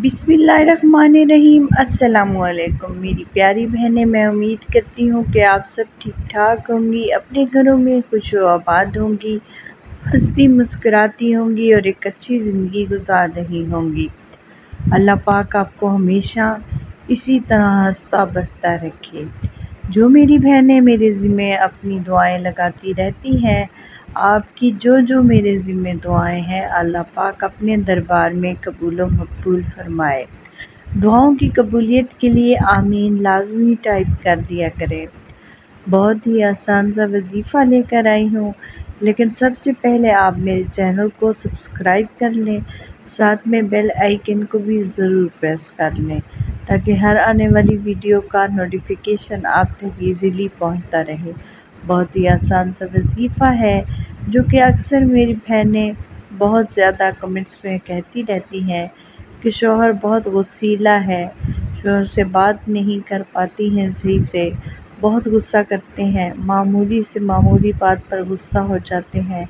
बिस्मिल्लाहिर्रहमानिर्रहीम। अस्सलामुअलैकुम मेरी प्यारी बहनें, मैं उम्मीद करती हूँ कि आप सब ठीक ठाक होंगी, अपने घरों में खुश व आबाद होंगी, हंसती मुस्कुराती होंगी और एक अच्छी ज़िंदगी गुजार रही होंगी। अल्लाह पाक आपको हमेशा इसी तरह हंसता बसता रखे। जो मेरी बहनें मेरे ज़िम्मे अपनी दुआएं लगाती रहती हैं, आपकी जो मेरे ज़िम्मे दुआएं हैं, अल्लाह पाक अपने दरबार में कबूल व मकबूल फरमाए। दुआओं की कबूलियत के लिए आमीन लाजमी टाइप कर दिया करें। बहुत ही आसान सा वजीफ़ा लेकर आई हूँ, लेकिन सबसे पहले आप मेरे चैनल को सब्सक्राइब कर लें, साथ में बेल आइकन को भी ज़रूर प्रेस कर लें ताकि हर आने वाली वीडियो का नोटिफिकेशन आप तक ईज़िली पहुंचता रहे। बहुत ही आसान सा वजीफ़ा है जो कि अक्सर मेरी बहनें बहुत ज़्यादा कमेंट्स में कहती रहती हैं कि शौहर बहुत गुस्सीला है, शौहर से बात नहीं कर पाती हैं सही से, बहुत गुस्सा करते हैं, मामूली से मामूली बात पर गुस्सा हो जाते हैं,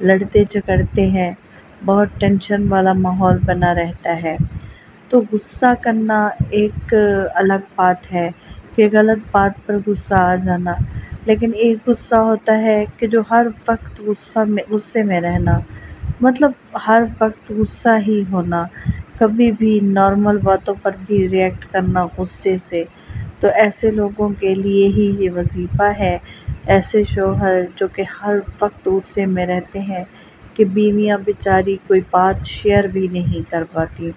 लड़ते झगड़ते हैं, बहुत टेंशन वाला माहौल बना रहता है। तो गुस्सा करना एक अलग बात है कि गलत बात पर गुस्सा आ जाना, लेकिन एक गुस्सा होता है कि जो हर वक्त गुस्से में रहना, मतलब हर वक्त गुस्सा ही होना, कभी भी नॉर्मल बातों पर भी रिएक्ट करना गुस्से से। तो ऐसे लोगों के लिए ही ये वजीफ़ा है, ऐसे शौहर जो कि हर वक्त गुस्से में रहते हैं कि बीवियां बेचारी कोई बात शेयर भी नहीं कर पाती।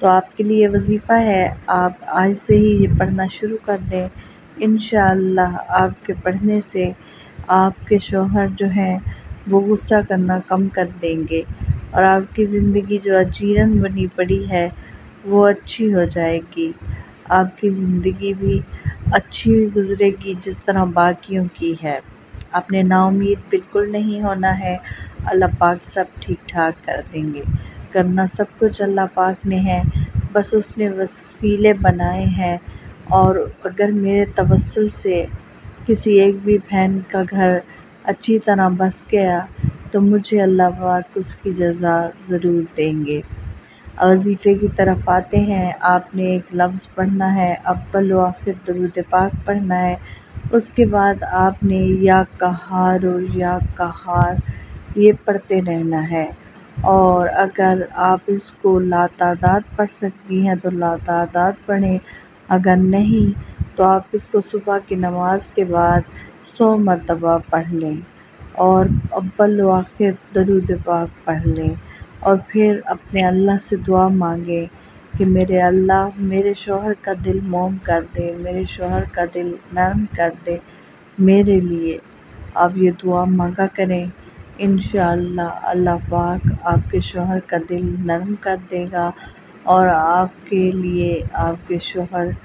तो आपके लिए वजीफ़ा है, आप आज से ही ये पढ़ना शुरू कर दें। इंशाअल्लाह आपके पढ़ने से आपके शौहर जो हैं वो गुस्सा करना कम कर देंगे और आपकी ज़िंदगी जो अजीरन बनी पड़ी है वो अच्छी हो जाएगी। आपकी ज़िंदगी भी अच्छी गुज़रेगी जिस तरह बाकियों की है। आपने नाउम्मीद बिल्कुल नहीं होना है, अल्लाह पाक सब ठीक ठाक कर देंगे। करना सब कुछ अल्लाह पाक ने है, बस उसने वसीले बनाए हैं। और अगर मेरे तवस्सुल से किसी एक भी बहन का घर अच्छी तरह बस गया तो मुझे अल्लाह पाक उसकी जज़ा ज़रूर देंगे। वजीफ़े की तरफ आते हैं। आपने एक लफ्ज़ पढ़ना है, अव्वल व आखिर दुरूद पाक पढ़ना है। उसके बाद आपने या कहार और या कहार ये पढ़ते रहना है। और अगर आप इसको लातादाद पढ़ सकती हैं तो लातादाद पढ़ें, अगर नहीं तो आप इसको सुबह की नमाज के बाद 100 मरतबा पढ़ लें और अव्वल व आखिर दुरूद पाक पढ़ लें और फिर अपने अल्लाह से दुआ मांगें कि मेरे अल्लाह मेरे शौहर का दिल मोम कर दे, मेरे शौहर का दिल नरम कर दे मेरे लिए। आप ये दुआ मांगा करें, इंशाअल्लाह अल्लाह पाक आपके शौहर का दिल नरम कर देगा और आपके लिए आपके शौहर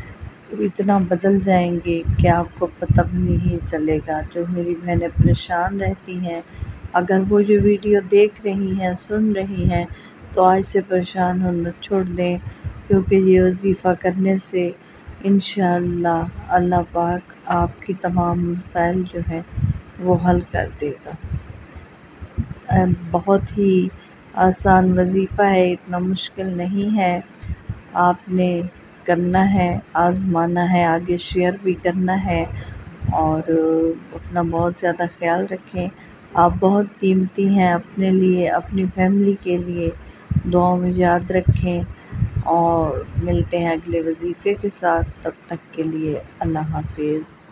इतना बदल जाएंगे कि आपको पता भी नहीं चलेगा। जो मेरी बहनें परेशान रहती हैं, अगर वो ये वीडियो देख रही हैं, सुन रही हैं, तो आज से परेशान होना छोड़ दें, क्योंकि ये वजीफ़ा करने से इंशाअल्लाह अल्लाह पाक आपकी तमाम मसाइल जो है वो हल कर देगा। बहुत ही आसान वजीफ़ा है, इतना मुश्किल नहीं है। आपने करना है, आज़माना है, आगे शेयर भी करना है और अपना बहुत ज़्यादा ख्याल रखें। आप बहुत कीमती हैं अपने लिए, अपनी फैमिली के लिए। दुआओं में याद रखें और मिलते हैं अगले वजीफ़े के साथ। तब तक के लिए अल्लाह हाफ़िज़।